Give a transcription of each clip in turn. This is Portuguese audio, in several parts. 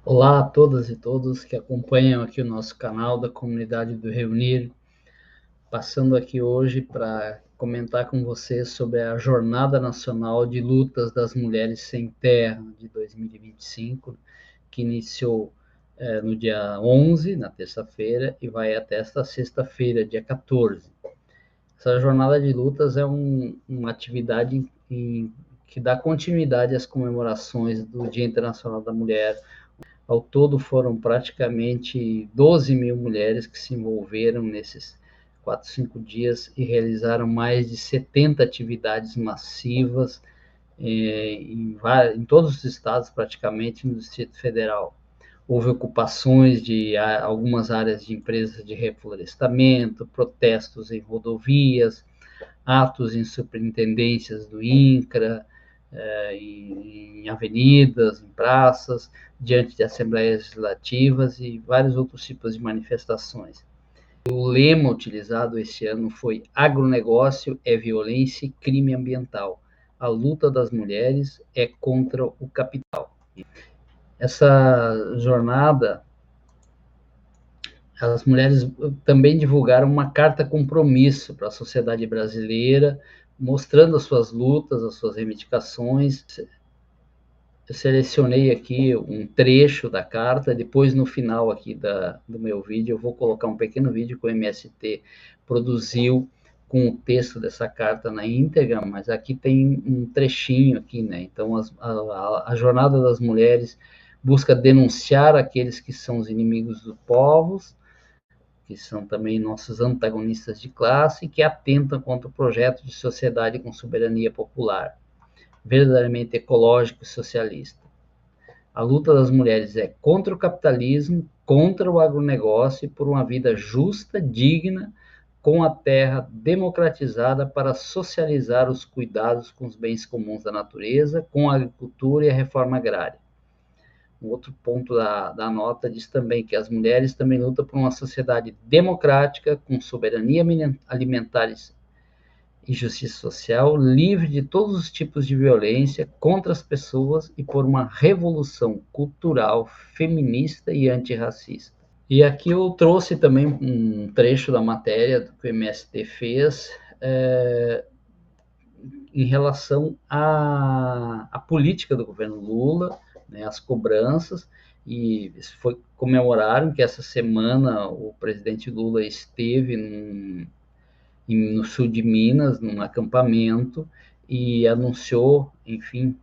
Olá a todas e todos que acompanham aqui o nosso canal da Comunidade do Reunir, passando aqui hoje para comentar com vocês sobre a Jornada Nacional de Lutas das Mulheres Sem Terra de 2025, que iniciou no dia 11, na terça-feira, e vai até esta sexta-feira, dia 14. Essa jornada de lutas é uma atividade que dá continuidade às comemorações do Dia Internacional da Mulher. Ao todo, foram praticamente 12 mil mulheres que se envolveram nesses 4, 5 dias e realizaram mais de 70 atividades massivas em todos os estados, praticamente, no Distrito Federal. Houve ocupações de algumas áreas de empresas de reflorestamento, protestos em rodovias, atos em superintendências do INCRA, em avenidas, em praças, diante de assembleias legislativas e vários outros tipos de manifestações. O lema utilizado esse ano foi: agronegócio é violência e crime ambiental. A luta das mulheres é contra o capital. Essa jornada, as mulheres também divulgaram uma carta compromisso para a sociedade brasileira, mostrando as suas lutas, as suas reivindicações. Eu selecionei aqui um trecho da carta, depois no final aqui do meu vídeo eu vou colocar um pequeno vídeo que o MST produziu com o texto dessa carta na íntegra, mas aqui tem um trechinho aqui, né? Então a Jornada das Mulheres busca denunciar aqueles que são os inimigos dos povos, que são também nossos antagonistas de classe, e que atentam contra o projeto de sociedade com soberania popular, verdadeiramente ecológico e socialista. A luta das mulheres é contra o capitalismo, contra o agronegócio e por uma vida justa, digna, com a terra democratizada para socializar os cuidados com os bens comuns da natureza, com a agricultura e a reforma agrária. Um outro ponto da nota diz também que as mulheres também lutam por uma sociedade democrática, com soberania alimentar e justiça social, livre de todos os tipos de violência contra as pessoas e por uma revolução cultural, feminista e antirracista. E aqui eu trouxe também um trecho da matéria que o MST fez em relação à política do governo Lula, né, as cobranças, e comemoraram que essa semana o presidente Lula esteve no sul de Minas, num acampamento, e anunciou, enfim,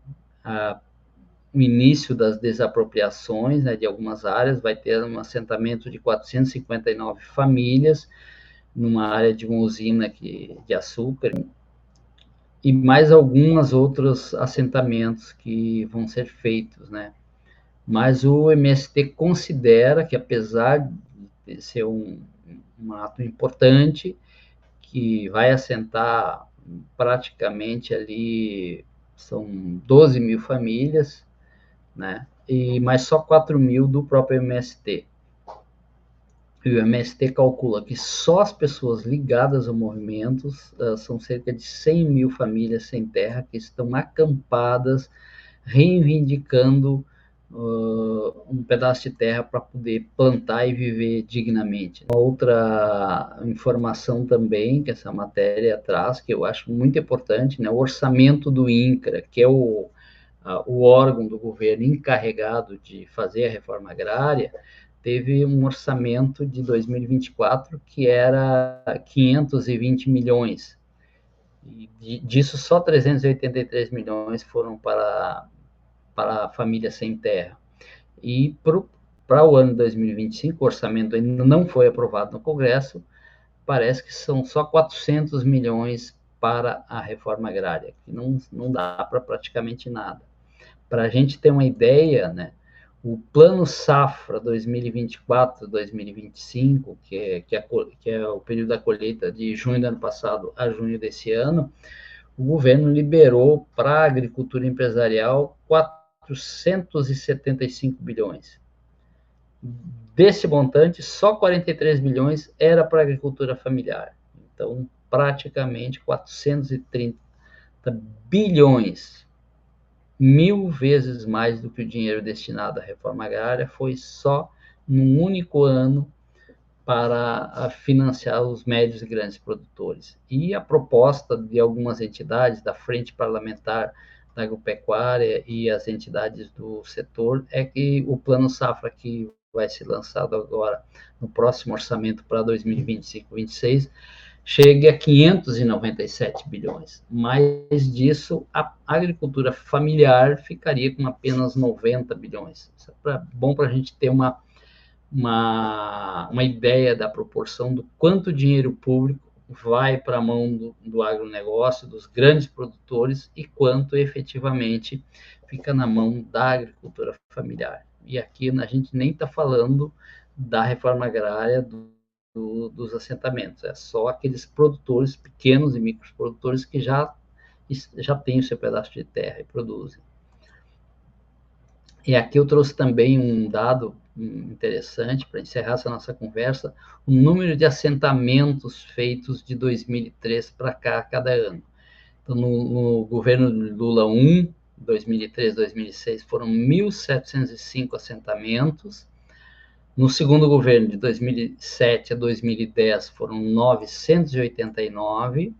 o início das desapropriações, né, de algumas áreas. Vai ter um assentamento de 459 famílias, numa área de uma usina de açúcar, e mais alguns outros assentamentos que vão ser feitos, né? Mas o MST considera que, apesar de ser um ato importante, que vai assentar praticamente ali, são 12 mil famílias, né? Mas só 4 mil do próprio MST. E o MST calcula que só as pessoas ligadas ao movimento são cerca de 100 mil famílias sem terra que estão acampadas, reivindicando um pedaço de terra para poder plantar e viver dignamente. Outra informação também que essa matéria traz, que eu acho muito importante, né, o orçamento do INCRA, que é o órgão do governo encarregado de fazer a reforma agrária, teve um orçamento de 2024 que era 520 milhões. E disso, só 383 milhões foram para a família sem terra. E para o ano 2025, o orçamento ainda não foi aprovado no Congresso, parece que são só 400 milhões para a reforma agrária, que não dá para praticamente nada. Para a gente ter uma ideia, né, o Plano Safra 2024-2025, que é o período da colheita de junho do ano passado a junho desse ano, o governo liberou para a agricultura empresarial 475 bilhões. Desse montante, só 43 bilhões era para a agricultura familiar. Então, praticamente 430 bilhões 1000 vezes mais do que o dinheiro destinado à reforma agrária foi só num único ano para financiar os médios e grandes produtores. E a proposta de algumas entidades, da Frente Parlamentar da Agropecuária e as entidades do setor, é que o Plano Safra, que vai ser lançado agora no próximo orçamento para 2025-26, chegue a 597 bilhões. Mais disso, a agricultura familiar ficaria com apenas 90 bilhões. Isso é bom para a gente ter uma ideia da proporção do quanto dinheiro público vai para a mão do agronegócio, dos grandes produtores, e quanto efetivamente fica na mão da agricultura familiar. E aqui a gente nem está falando da reforma agrária dos assentamentos, é só aqueles produtores, pequenos e microprodutores, que já têm o seu pedaço de terra e produzem. E aqui eu trouxe também um dado interessante para encerrar essa nossa conversa: o número de assentamentos feitos de 2003 para cá, cada ano. Então, no governo Lula 1, 2003, 2006, foram 1.705 assentamentos. No segundo governo, de 2007 a 2010, foram 989.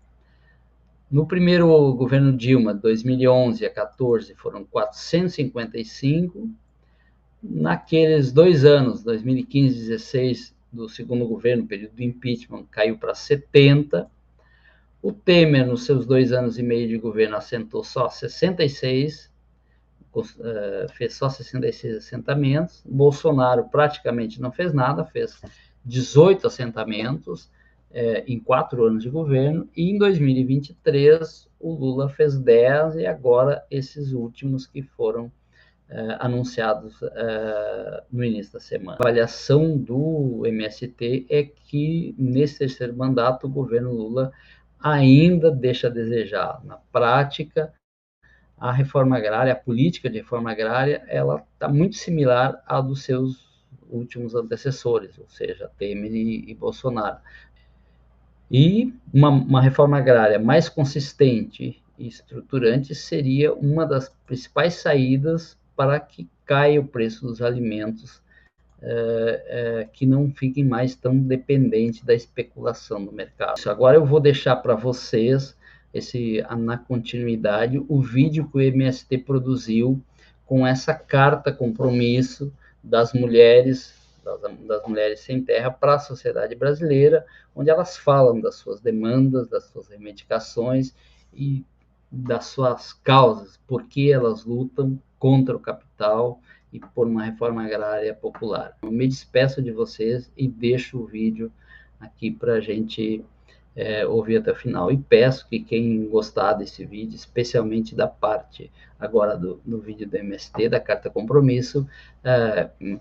No primeiro governo Dilma, 2011 a 14, foram 455. Naqueles 2 anos, 2015 e 2016, do segundo governo, período do impeachment, caiu para 70. O Temer, nos seus 2 anos e meio de governo, assentou só 66, fez só 66 assentamentos. Bolsonaro praticamente não fez nada, fez 18 assentamentos em 4 anos de governo, e em 2023 o Lula fez 10, e agora esses últimos que foram anunciados no início da semana. A avaliação do MST é que nesse terceiro mandato o governo Lula ainda deixa a desejar. Na prática, a reforma agrária, a política de reforma agrária, ela está muito similar à dos seus últimos antecessores, ou seja, Temer e Bolsonaro. E uma reforma agrária mais consistente e estruturante seria uma das principais saídas para que caia o preço dos alimentos, que não fiquem mais tão dependentes da especulação no mercado. Agora eu vou deixar para vocês, na continuidade, o vídeo que o MST produziu com essa carta compromisso das mulheres sem terra para a sociedade brasileira, onde elas falam das suas demandas, das suas reivindicações e das suas causas, por que elas lutam contra o capital e por uma reforma agrária popular. Eu me despeço de vocês e deixo o vídeo aqui para a gente ouvir até o final. E peço que quem gostar desse vídeo, especialmente da parte agora do vídeo do MST, da Carta Compromisso,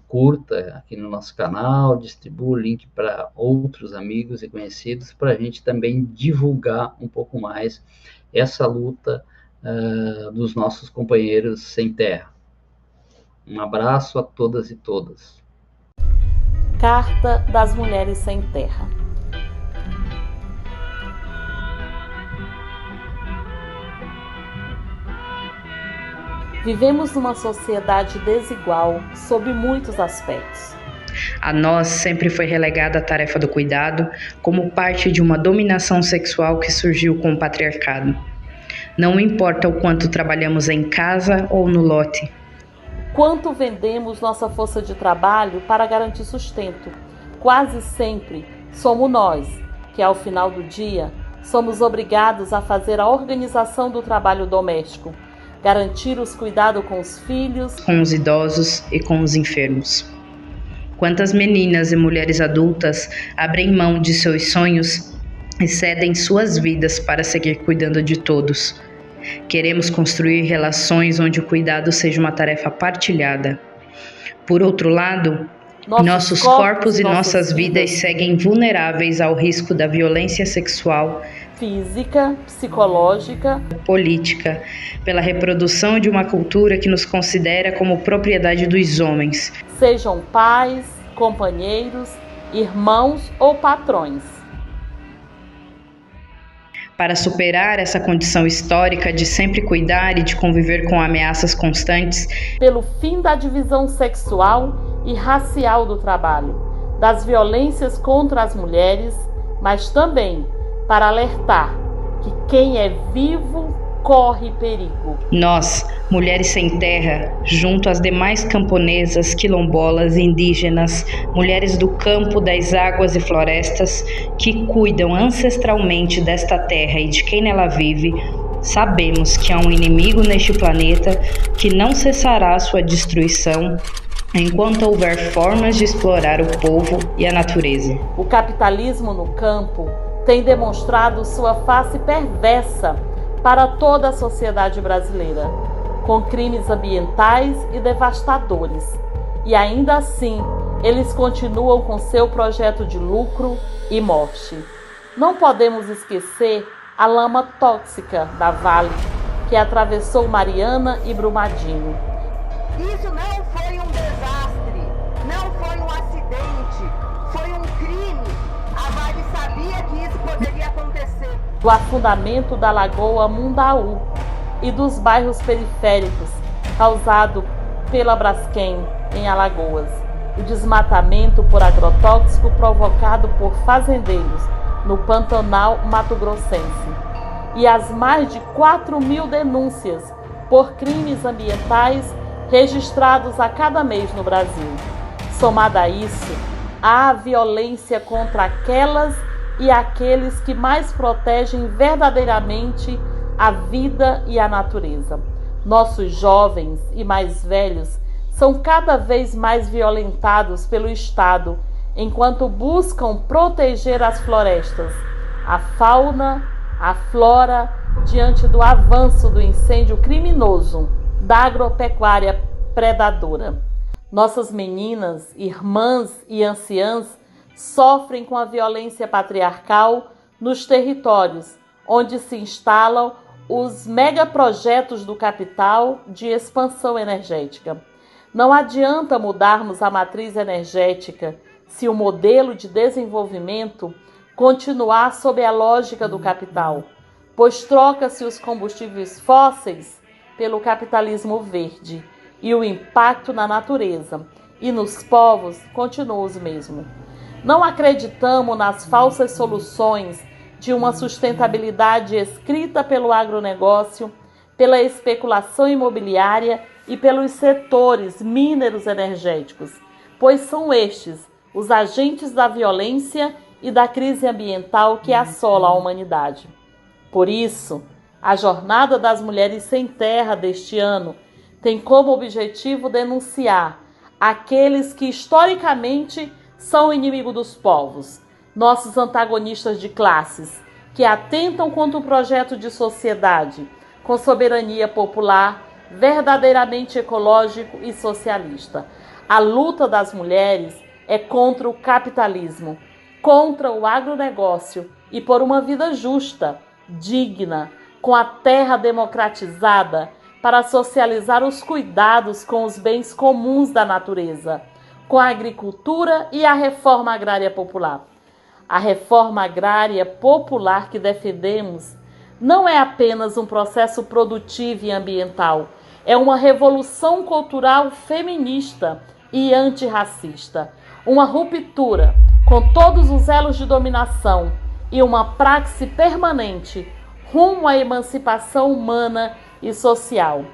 curta aqui no nosso canal, distribua o link para outros amigos e conhecidos, para a gente também divulgar um pouco mais essa luta dos nossos companheiros sem terra. Um abraço a todas e todas. Carta das Mulheres Sem Terra. Vivemos numa sociedade desigual sob muitos aspectos. A nós sempre foi relegada a tarefa do cuidado como parte de uma dominação sexual que surgiu com o patriarcado. Não importa o quanto trabalhamos em casa ou no lote. Quanto vendemos nossa força de trabalho para garantir sustento. Quase sempre somos nós que, ao final do dia, somos obrigados a fazer a organização do trabalho doméstico, garantir os cuidados com os filhos, com os idosos e com os enfermos. Quantas meninas e mulheres adultas abrem mão de seus sonhos e cedem suas vidas para seguir cuidando de todos. Queremos construir relações onde o cuidado seja uma tarefa partilhada. Por outro lado, nossos corpos e nossas vidas seguem vulneráveis ao risco da violência sexual, física, psicológica, política, pela reprodução de uma cultura que nos considera como propriedade dos homens. Sejam pais, companheiros, irmãos ou patrões. para superar essa condição histórica de sempre cuidar e de conviver com ameaças constantes, pelo fim da divisão sexual e racial do trabalho, das violências contra as mulheres, mas também para alertar que quem é vivo corre perigo. Nós, mulheres sem terra, junto às demais camponesas, quilombolas, indígenas, mulheres do campo, das águas e florestas, que cuidam ancestralmente desta terra e de quem nela vive, sabemos que há um inimigo neste planeta que não cessará sua destruição enquanto houver formas de explorar o povo e a natureza. O capitalismo no campo tem demonstrado sua face perversa para toda a sociedade brasileira, com crimes ambientais e devastadores. E ainda assim, eles continuam com seu projeto de lucro e morte. Não podemos esquecer a lama tóxica da Vale, que atravessou Mariana e Brumadinho. Isso não foi um desastre, não foi um acidente, foi um crime. A Vale sabia que isso poderia acontecer. Do afundamento da Lagoa Mundaú e dos bairros periféricos causado pela Braskem em Alagoas, o desmatamento por agrotóxico provocado por fazendeiros no Pantanal mato-grossense e as mais de 4.000 denúncias por crimes ambientais registrados a cada mês no Brasil. Somada a isso, há a violência contra aquelas e aqueles que mais protegem verdadeiramente a vida e a natureza. Nossos jovens e mais velhos são cada vez mais violentados pelo Estado, enquanto buscam proteger as florestas, a fauna, a flora, diante do avanço do incêndio criminoso da agropecuária predadora. Nossas meninas, irmãs e anciãs sofrem com a violência patriarcal nos territórios onde se instalam os megaprojetos do capital de expansão energética. Não adianta mudarmos a matriz energética se o modelo de desenvolvimento continuar sob a lógica do capital, pois troca-se os combustíveis fósseis pelo capitalismo verde e o impacto na natureza e nos povos continua os mesmos. Não acreditamos nas falsas soluções de uma sustentabilidade escrita pelo agronegócio, pela especulação imobiliária e pelos setores mineros energéticos, pois são estes os agentes da violência e da crise ambiental que assola a humanidade. Por isso, a Jornada das Mulheres Sem Terra deste ano tem como objetivo denunciar aqueles que historicamente são inimigos dos povos, nossos antagonistas de classes, que atentam contra um projeto de sociedade com soberania popular, verdadeiramente ecológico e socialista. A luta das mulheres é contra o capitalismo, contra o agronegócio e por uma vida justa, digna, com a terra democratizada para socializar os cuidados com os bens comuns da natureza, com a agricultura e a reforma agrária popular. A reforma agrária popular que defendemos não é apenas um processo produtivo e ambiental, é uma revolução cultural feminista e antirracista, uma ruptura com todos os elos de dominação e uma praxe permanente rumo à emancipação humana e social.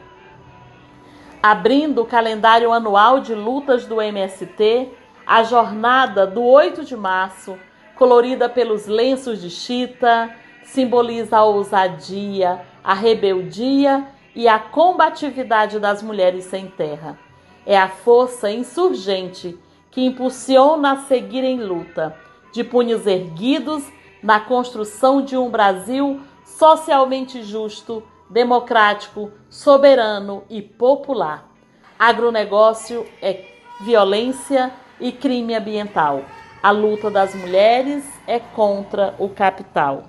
Abrindo o calendário anual de lutas do MST, a jornada do 8 de março, colorida pelos lenços de chita, simboliza a ousadia, a rebeldia e a combatividade das mulheres sem terra. É a força insurgente que impulsiona a seguir em luta, de punhos erguidos na construção de um Brasil socialmente justo, democrático, soberano e popular. Agronegócio é violência e crime ambiental. A luta das mulheres é contra o capital.